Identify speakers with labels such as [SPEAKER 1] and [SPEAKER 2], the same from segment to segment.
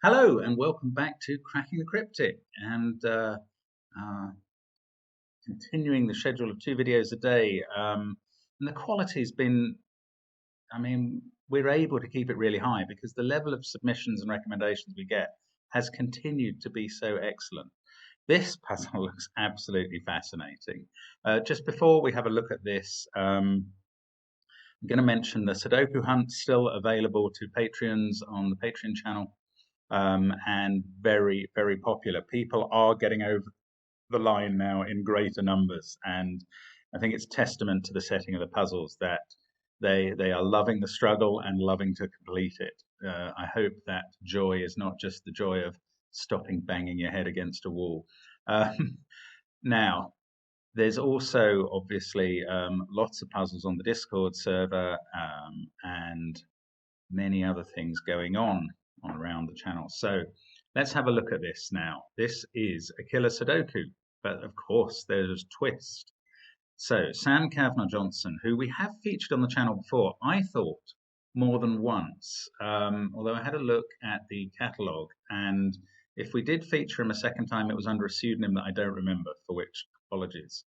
[SPEAKER 1] Hello and welcome back to Cracking the Cryptic, and continuing the schedule of 2 videos a day. And the quality's been, we're able to keep it really high because the level of submissions and recommendations we get has continued to be so excellent. This puzzle looks absolutely fascinating. Just before we have a look at this, I'm going to mention the Sudoku Hunt still available to Patreons on the Patreon channel. And very, very popular. People are getting over the line now in greater numbers, and I think it's testament to the setting of the puzzles that they are loving the struggle and loving to complete it. I hope that joy is not just the joy of stopping banging your head against a wall. Now, there's also obviously lots of puzzles on the Discord server and many other things going on around the channel. So let's have a look at this now. This is a killer Sudoku, but of course there's a twist. So Sam Kavanagh Johnson, who we have featured on the channel before, I thought more than once, although I had a look at the catalogue, and if we did feature him a second time, it was under a pseudonym that I don't remember, for which apologies.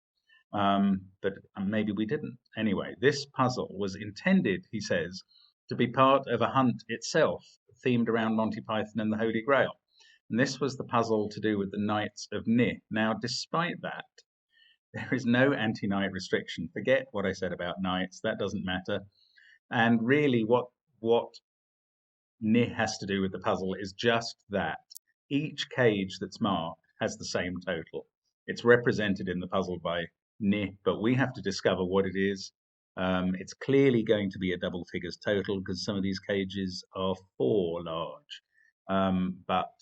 [SPEAKER 1] But maybe we didn't. Anyway, this puzzle was intended, he says, to be part of a hunt itself, themed around Monty Python and the Holy Grail. And this was the puzzle to do with the Knights of Ni. Now, despite that, there is no anti-knight restriction. Forget what I said about knights, that doesn't matter. And really what Ni has to do with the puzzle is just that. Each cage that's marked has the same total. It's represented in the puzzle by Ni, but we have to discover what it is. It's clearly going to be a double figures total because some of these cages are 4 large. But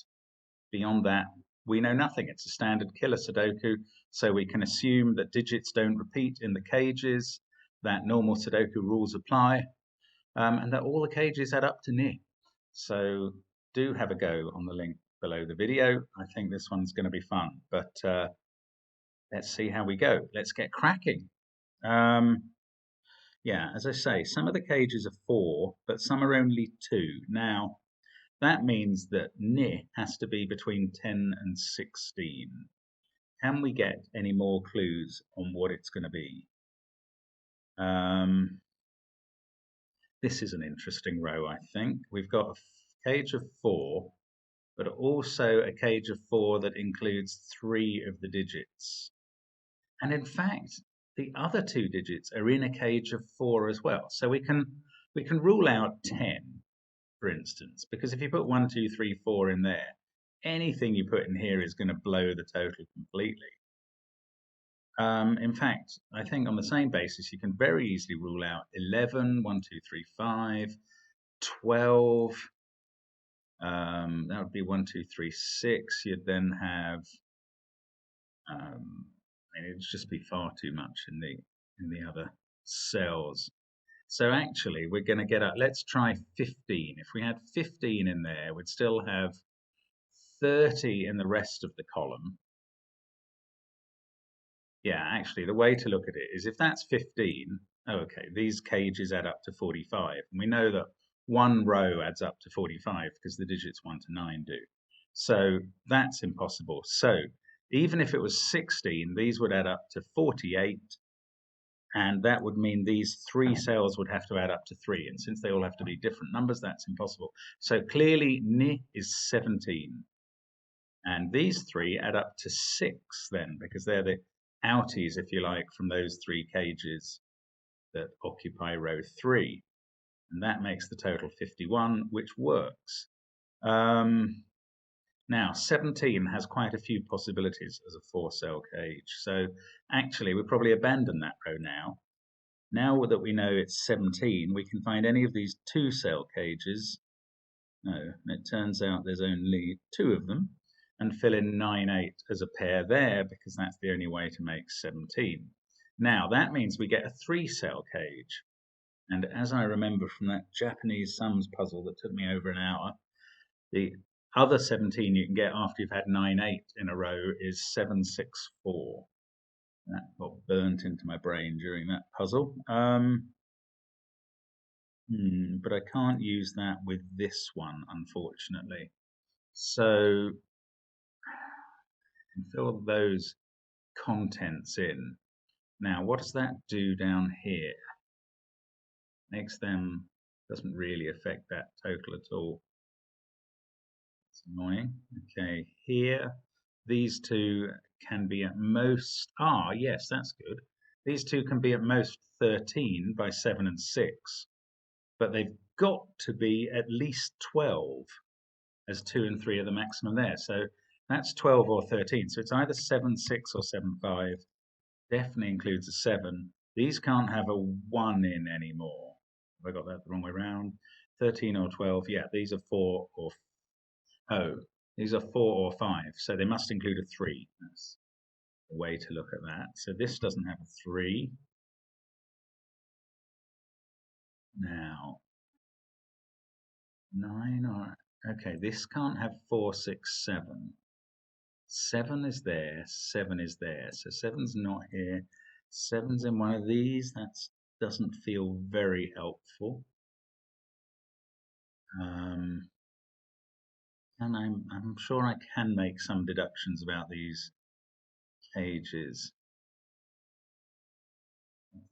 [SPEAKER 1] beyond that, we know nothing. It's a standard killer Sudoku, so we can assume that digits don't repeat in the cages, that normal Sudoku rules apply, and that all the cages add up to Ni. So do have a go on the link below the video. I think this one's going to be fun, but let's see how we go. Let's get cracking. Yeah, as I say, some of the cages are 4, but some are only 2. Now, that means that Ni has to be between 10 and 16. Can we get any more clues on what it's going to be? This is an interesting row, I think. We've got a cage of 4, but also a cage of 4 that includes 3 of the digits. And in fact, the other 2 digits are in a cage of 4 as well. So we can rule out 10, for instance, because if you put 1, 2, 3, 4 in there, anything you put in here is going to blow the total completely. In fact, I think on the same basis, you can very easily rule out 11, 1, 2, 3, 5, 12. That would be 1, 2, 3, 6. You'd then have it'd just be far too much in the other cells. So actually, we're going to get up. Let's try 15. If we had 15 in there, we'd still have 30 in the rest of the column. Yeah, actually, the way to look at it is if that's 15, okay, these cages add up to 45. And we know that one row adds up to 45 because the digits 1 to 9 do. So that's impossible. So even if it was 16, these would add up to 48. And that would mean these 3 cells would have to add up to 3. And since they all have to be different numbers, that's impossible. So clearly, Ni is 17. And these 3 add up to 6 then, because they're the outies, if you like, from those 3 cages that occupy row 3. And that makes the total 51, which works. Now, 17 has quite a few possibilities as a 4-cell cage. So actually, we'll probably abandon that row now. Now that we know it's 17, we can find any of these 2-cell cages. No, it turns out there's only 2 of them, and fill in 9, 8 as a pair there, because that's the only way to make 17. Now, that means we get a 3-cell cage. And as I remember from that Japanese sums puzzle that took me over an hour, the other 17 you can get after you've had 9, 8 in a row is 7, 6, 4. That got burnt into my brain during that puzzle. But I can't use that with this one, unfortunately. So and fill those contents in. Now, what does that do down here? Makes them, doesn't really affect that total at all. It's annoying. Okay, here, these two can be at most, yes, that's good. These two can be at most 13 by 7 and 6, but they've got to be at least 12, as 2 and 3 are the maximum there. So that's 12 or 13. So it's either 7, 6 or 7, 5. Definitely includes a 7. These can't have a 1 in anymore. Have I got that the wrong way around? 13 or 12. Yeah, these are 4 or these are 4 or 5. So they must include a 3. That's a way to look at that. So this doesn't have a 3. Now, 9 or okay, this can't have 4, 6, 7. 7 is there, 7 is there. So 7's not here. 7's in one of these. That doesn't feel very helpful. And I'm sure I can make some deductions about these cages.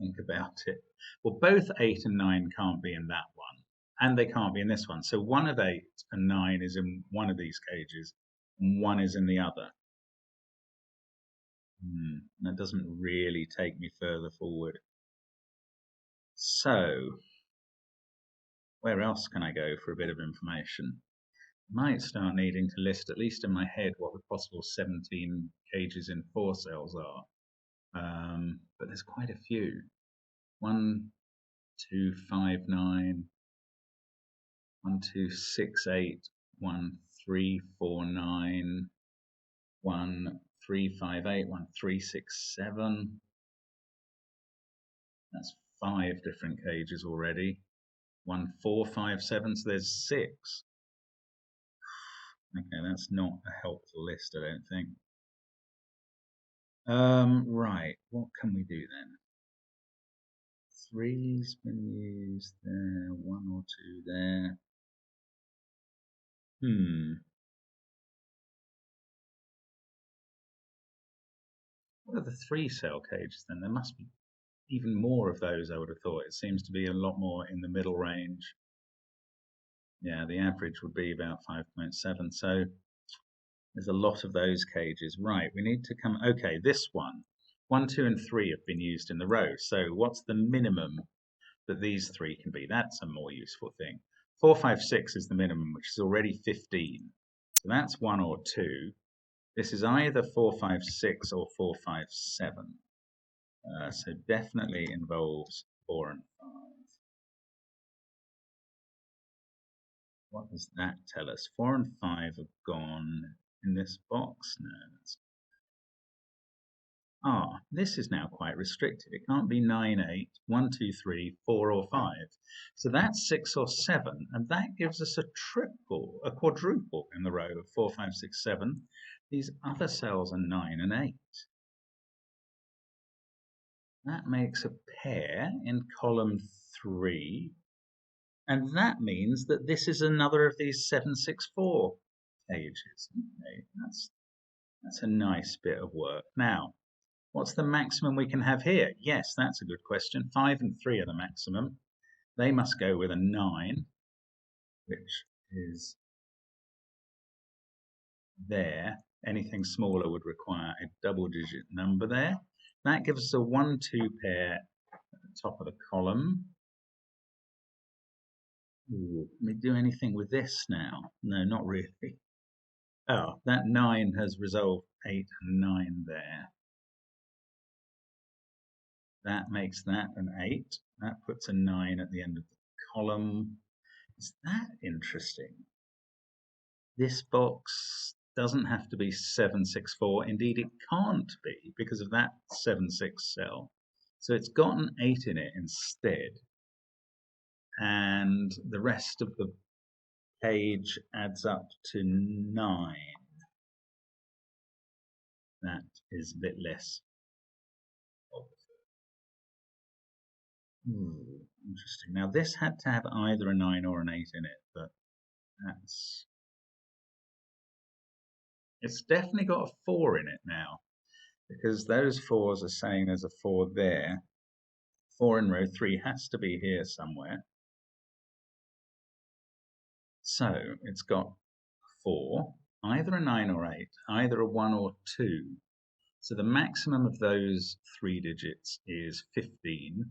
[SPEAKER 1] Think about it. Well, both 8 and 9 can't be in that one, and they can't be in this one. So one of 8 and 9 is in one of these cages, and one is in the other. That doesn't really take me further forward. So, where else can I go for a bit of information? Might start needing to list, at least in my head, what the possible 17 cages in 4 cells are. But there's quite a few. 1, 2, 5, 9, 1, 2, 6, 8, 1, 3, 4, 9, 1, 3, 5, 8, 1, 3, 6, 7. That's 5 different cages already. 1, 4, 5, 7. So there's 6. Okay, that's not a helpful list, I don't think. Right, what can we do then? 3's been used there, 1 or 2 there. What are the 3 cell cages then? There must be even more of those, I would have thought. It seems to be a lot more in the middle range. Yeah, the average would be about 5.7. So there's a lot of those cages. Right, we need to come. Okay, this one. 1, 2, and 3 have been used in the row. So what's the minimum that these 3 can be? That's a more useful thing. 4, 5, 6 is the minimum, which is already 15. So that's 1 or 2. This is either 4, 5, 6 or 4, 5, 7. So definitely involves 4 and 5. What does that tell us? 4 and 5 have gone in this box. No, this is now quite restricted. It can't be 9, 8, 1, 2, 3, 4, or 5. So that's 6 or 7, and that gives us a quadruple in the row of 4, 5, 6, 7. These other cells are 9 and 8. That makes a pair in column 3, and that means that this is another of these 7, 6, 4 cages. Okay, that's a nice bit of work. Now, what's the maximum we can have here? Yes, that's a good question. 5 and 3 are the maximum. They must go with a 9, which is there. Anything smaller would require a double-digit number there. That gives us a 1, 2 pair at the top of the column. Ooh, can we do anything with this now? No, not really. Oh, that 9 has resolved 8 and 9 there. That makes that an 8. That puts a 9 at the end of the column. Is that interesting? This box doesn't have to be 764. Indeed, it can't be because of that 7, 6 cell. So it's got an 8 in it instead. And the rest of the page adds up to 9. That is a bit less. Interesting. Now this had to have either a 9 or an 8 in it, but that's It's definitely got a 4 in it now, because those 4s are saying there's a 4 there. 4 in row 3 has to be here somewhere. So it's got 4, either a 9 or 8, either a 1 or 2. So the maximum of those 3 digits is 15.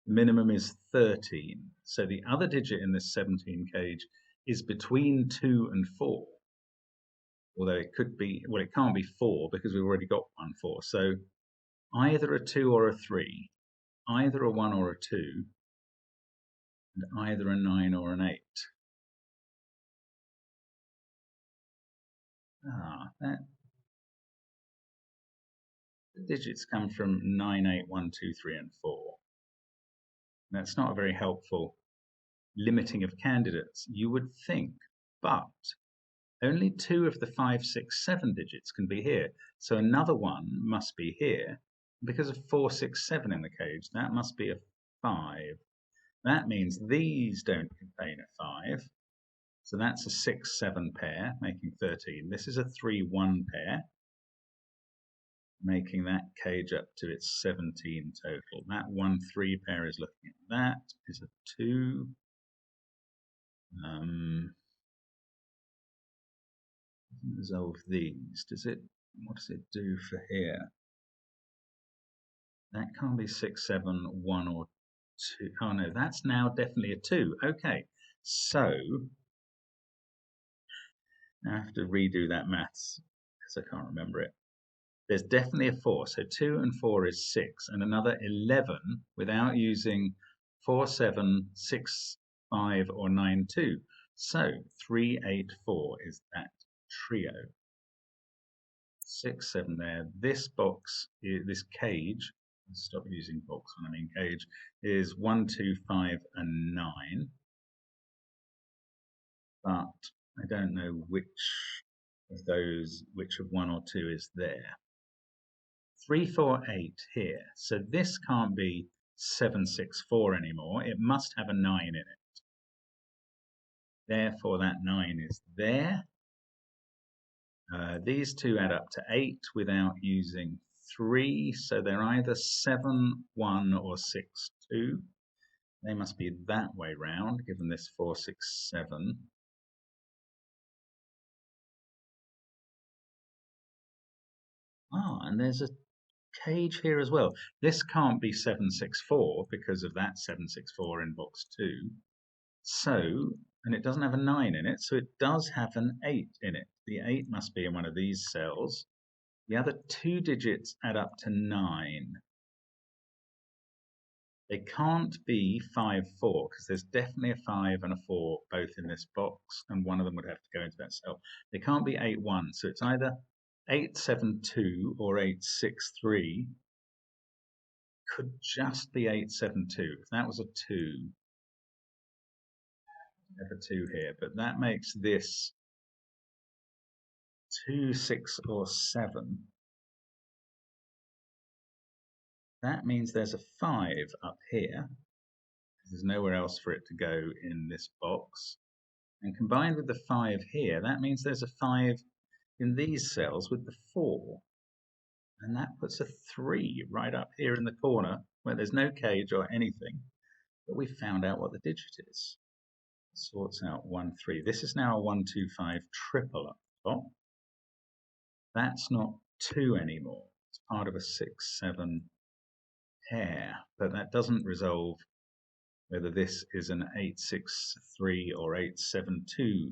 [SPEAKER 1] The minimum is 13. So the other digit in this 17 cage is between 2 and 4. Although it could be, well, it can't be 4 because we've already got 1 4. So either a 2 or a 3, either a 1 or a 2, and either a 9 or an 8. That the digits come from 9, 8, 1, 2, 3, and 4. That's not a very helpful limiting of candidates, you would think, but only 2 of the 5, 6, 7 digits can be here. So another one must be here. Because of 4, 6, 7 in the cage, that must be a 5. That means these don't contain a 5. So that's a 6, 7 pair, making 13. This is a 3, 1 pair, making that cage up to its 17 total. That 1, 3 pair is looking at that, is a 2. Resolve these. Does it? What does it do for here? That can't be 6, 7, 1 or 2. Oh no, that's now definitely a 2. Okay, so I have to redo that maths because I can't remember it. There's definitely a 4. So 2 and 4 is 6, and another 11 without using 4, 7, 6, 5, or 9, 2. So 3, 8, 4 is that trio. 6, 7 there. This box, this cage, stop using box when I mean cage, is 1, 2, 5, and 9. But I don't know which of those, which of 1 or 2 is there. 3, 4, 8 here. So this can't be 7, 6, 4 anymore. It must have a 9 in it. Therefore, that 9 is there. These two add up to 8 without using 3, so they're either 7, 1 or 6, 2. They must be that way round, given this 4, 6, 7. And there's a cage here as well. This can't be 7, 6, 4 because of that 7, 6, 4 in box 2. So, and it doesn't have a 9 in it, so it does have an 8 in it. The 8 must be in one of these cells. The other 2 digits add up to 9. They can't be 5, 4 because there's definitely a 5 and a 4 both in this box, and one of them would have to go into that cell. They can't be 8, 1, so it's either 8, 7, 2 or 8, 6, 3. Could just be 8, 7, 2. If that was a 2, have a 2 here, but that makes this 2, 6, or 7. That means there's a 5 up here. There's nowhere else for it to go in this box. And combined with the 5 here, that means there's a 5 in these cells with the 4. And that puts a 3 right up here in the corner where there's no cage or anything. But we found out what the digit is. Sorts out 1, 3. This is now a 1, 2, 5 triple up top. That's not 2 anymore. It's part of a 6, 7 pair. But that doesn't resolve whether this is an 8, 6, 3 or 8, 7, 2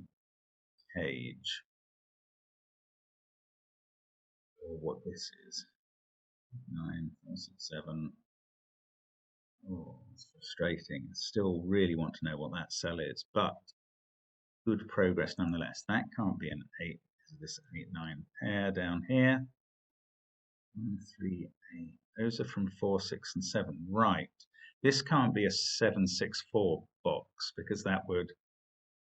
[SPEAKER 1] cage, or what this is. 9, 4, 6, 7. Oh, it's frustrating. I still really want to know what that cell is, but good progress nonetheless. That can't be an 8 because of this 8, 9 pair down here. 1, 3, 8. Those are from 4, 6, and 7. Right. This can't be a 7, 6, 4 box because that would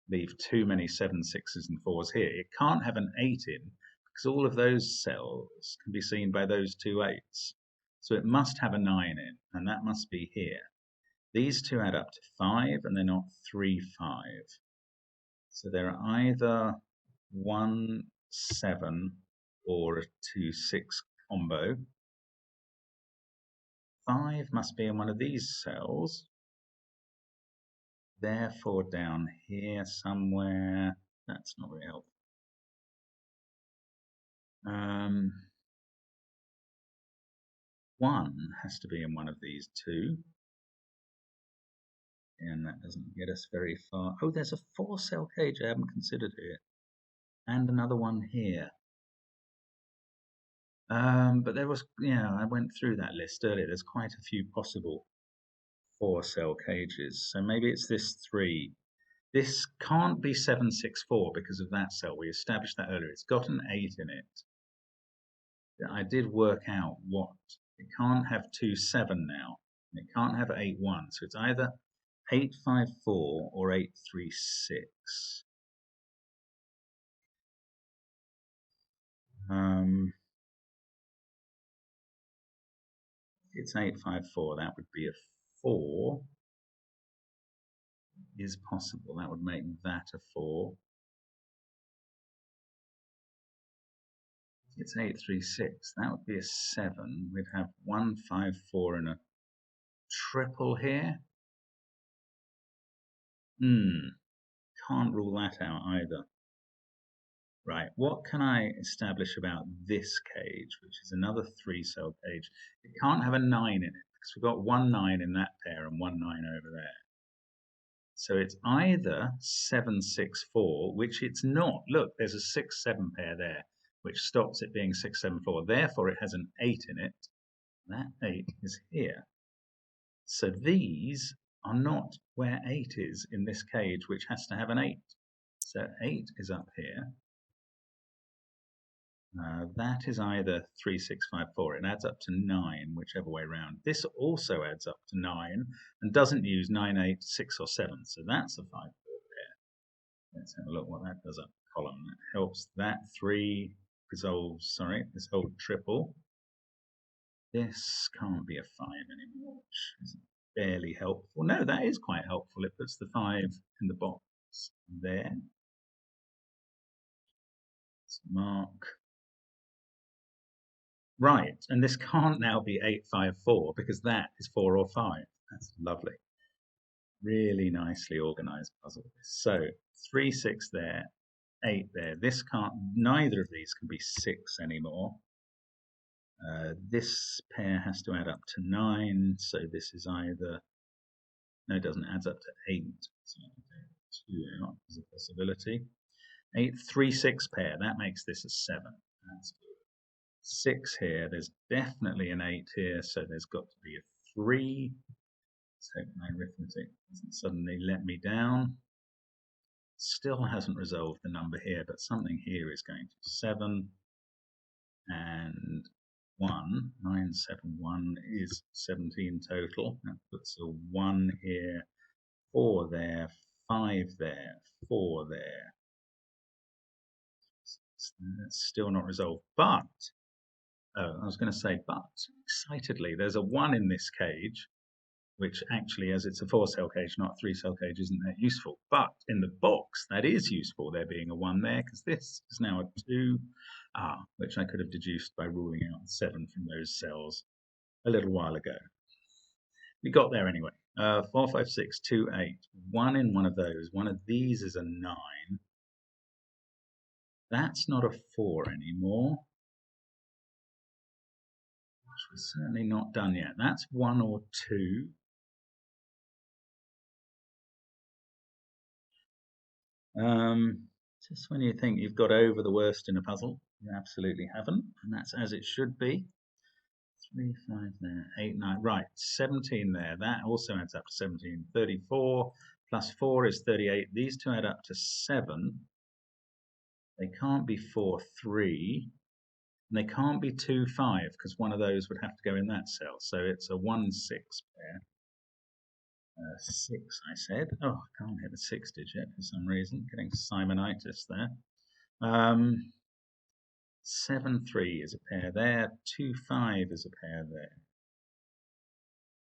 [SPEAKER 1] leave too many 7, 6s, and 4s here. It can't have an 8 in because all of those cells can be seen by those 2 8s. So it must have a 9 in, and that must be here. These two add up to 5, and they're not 3, 5. So they're either 1, 7, or a 2-6 combo. 5 must be in one of these cells. Therefore, down here somewhere, that's not very helpful. 1 has to be in one of these two. And that doesn't get us very far. Oh, there's a 4-cell cage I haven't considered here. And another one here. But there was, yeah, I went through that list earlier. There's quite a few possible 4-cell cages. So maybe it's this 3. This can't be 764 because of that cell. We established that earlier. It's got an 8 in it. I did work out what. It can't have 2-7 now. It can't have 8-1. So it's either 854 or 836. It's 854. That would be a 4. Is possible. That would make that a 4. It's 836. That would be a 7. We'd have 154 and a triple here. Can't rule that out either. Right, what can I establish about this cage, which is another 3-cell cage? It can't have a 9 in it, because we've got 1 9 in that pair and 1 9 over there. So it's either 764, which it's not. Look, there's a 6-7 pair there, which stops it being 674. Therefore, it has an 8 in it. That 8 is here. So these are not where 8 is in this cage, which has to have an 8. So 8 is up here. That is either 3, 6, 5, 4. It adds up to 9, whichever way around. This also adds up to 9 and doesn't use 9, 8, 6, or 7. So that's a 5, 4 pair. Let's have a look what that does up the column. That helps that 3 resolves, sorry, this whole triple. This can't be a 5 anymore, which is barely helpful. No, that is quite helpful. It puts the 5 in the box there. Let's mark. Right, and this can't now be 854 because that is 4 or 5. That's lovely. Really nicely organized puzzle. So 3, 6 there, 8 there. This can't, neither of these can be 6 anymore. This pair has to add up to 9, so this is either, no, it doesn't, adds up to 8. So 2 out is a possibility. 8, 3, 6 pair, that makes this a 7. That's good. 6 here, there's definitely an 8 here, so there's got to be a 3. Let's hope my arithmetic doesn't suddenly let me down. Still hasn't resolved the number here, but something here is going to 7 and 1. 971 is 17 total. That puts a 1 here, 4 there, 5 there, 4 there. That's still not resolved, but I was going to say, but excitedly, there's a 1 in this cage, which actually, as it's a 4-cell cage, not a 3-cell cage, isn't that useful. But in the box, that is useful, there being a 1 there, because this is now a 2, which I could have deduced by ruling out 7 from those cells a little while ago. We got there anyway. 4, 5, 6, 2, 8. 1 in one of those. One of these is a 9. That's not a 4 anymore. We're certainly not done yet. That's 1 or 2. Just when you think you've got over the worst in a puzzle, you absolutely haven't, and that's as it should be. 3, 5 there, 8, 9, right, 17 there. That also adds up to 17. 34 plus 4 is 38. These two add up to 7. They can't be 4, 3. And they can't be 2, 5, because one of those would have to go in that cell. So it's a 1, 6 pair. 6, I said. Oh, I can't hit the 6 digit for some reason. Getting Simonitis there. 7, 3 is a pair there. 2, 5 is a pair there.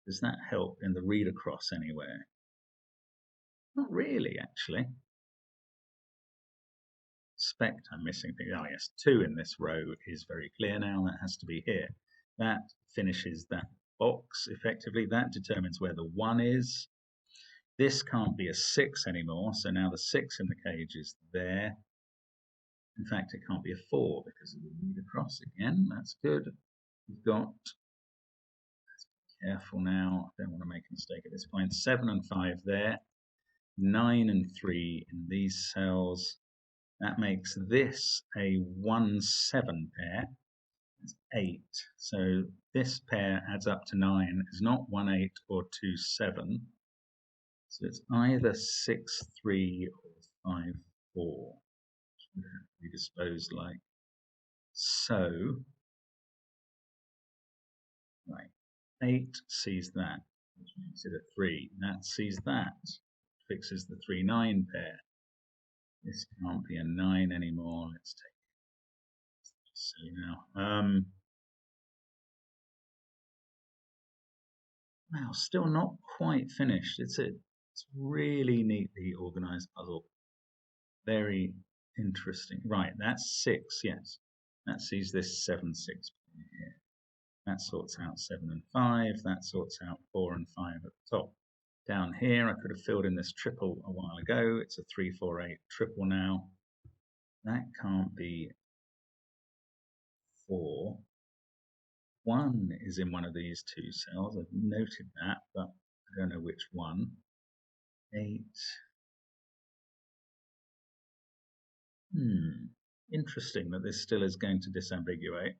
[SPEAKER 1] Does that help in the read across anywhere? Not really, actually. suspect I'm missing things. Oh yes, 2 in this row is very clear now. That has to be here. That finishes that box effectively. That determines where the 1 is. This can't be a 6 anymore, so now the 6 in the cage is there. In fact, it can't be a 4 because we need a cross again. That's good. We've got, let's be careful now, I don't want to make a mistake at this point. 7 and 5 there, 9 and 3 in these cells. That makes this a 1-7 pair. It's 8. So this pair adds up to 9. It's not 1-8 or 2-7. So it's either 6-3 or 5-4. We disposed like so. Right. 8 sees that, which makes it a 3. That sees that, fixes the 3-9 pair. This can't be a 9 anymore. Let's take it. See now. Wow, still not quite finished. It's really neatly organized puzzle. Very interesting. Right, that's 6, yes. That sees this 7-6 here. That sorts out 7 and 5. That sorts out 4 and 5 at the top. Down here, I could have filled in this triple a while ago. It's a 3-4-8 triple now. That can't be 4. 1 is in one of these 2 cells. I've noted that, but I don't know which one. 8. Interesting that this still is going to disambiguate.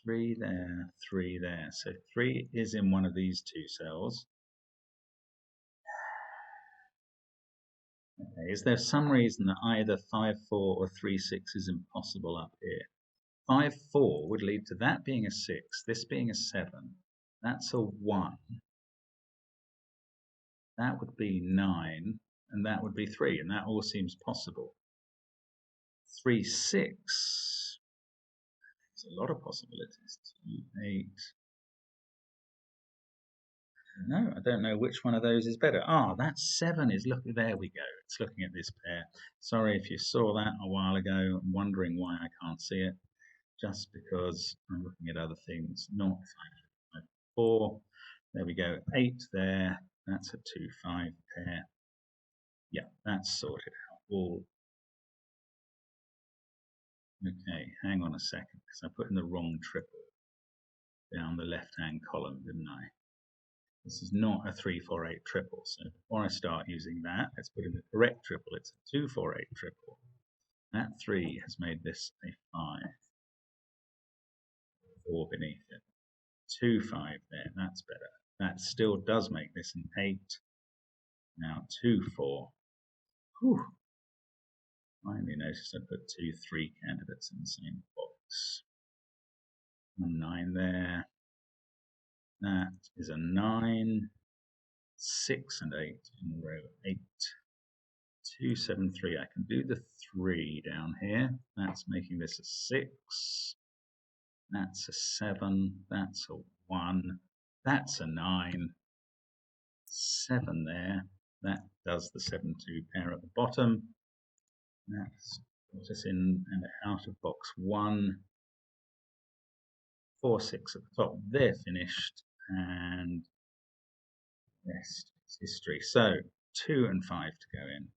[SPEAKER 1] 3 there, 3 there. So 3 is in one of these 2 cells. Okay, is there some reason that either 5-4 or 3-6 is impossible up here? 5-4 would lead to that being a 6, this being a 7. That's a 1. That would be 9, and that would be 3, and that all seems possible. 3-6. There's a lot of possibilities. 2-8. No, I don't know which one of those is better. Ah, that 7 is looking, there we go. It's looking at this pair. Sorry if you saw that a while ago. I'm wondering why I can't see it. Just because I'm looking at other things, not 5-4. There we go. 8 there. That's a 2-5 pair. Yeah, that's sorted out. All. Okay, hang on a second, because I put in the wrong triple down the left-hand column, didn't I? This is not a 3-4-8 triple, so before I start using that, let's put in the correct triple. It's a 2-4-8 triple. That 3 has made this a 5. 4 beneath it. 2-5 there, that's better. That still does make this an 8. Now 2-4. Whew. Finally noticed I put 2-3 candidates in the same box. 9 there. That is a 9. 6 and 8 in row 8. 2, 7, 3. I can do the 3 down here. That's making this a 6. That's a 7. That's a 1. That's a 9. 7 there. That does the 7-2 pair at the bottom. That's put us in and out of box 1. 4, 6 at the top. They're finished, and rest is history. So 2 and 5 to go in.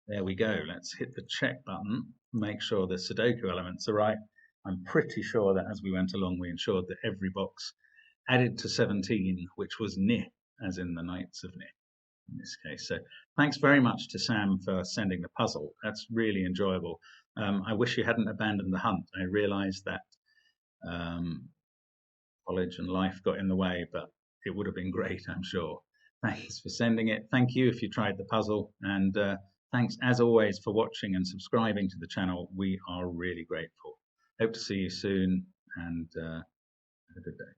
[SPEAKER 1] There we go. Let's hit the check button. Make sure the Sudoku elements are right. I'm pretty sure that as we went along, we ensured that every box added to 17, which was Ni, as in the Knights of Ni in this case. So thanks very much to Sam for sending the puzzle. That's really enjoyable. I wish you hadn't abandoned the hunt. I realized that college and life got in the way, but it would have been great, I'm sure. Thanks for sending it. Thank you if you tried the puzzle, and thanks as always for watching and subscribing to the channel. We are really grateful. Hope to see you soon, and have a good day.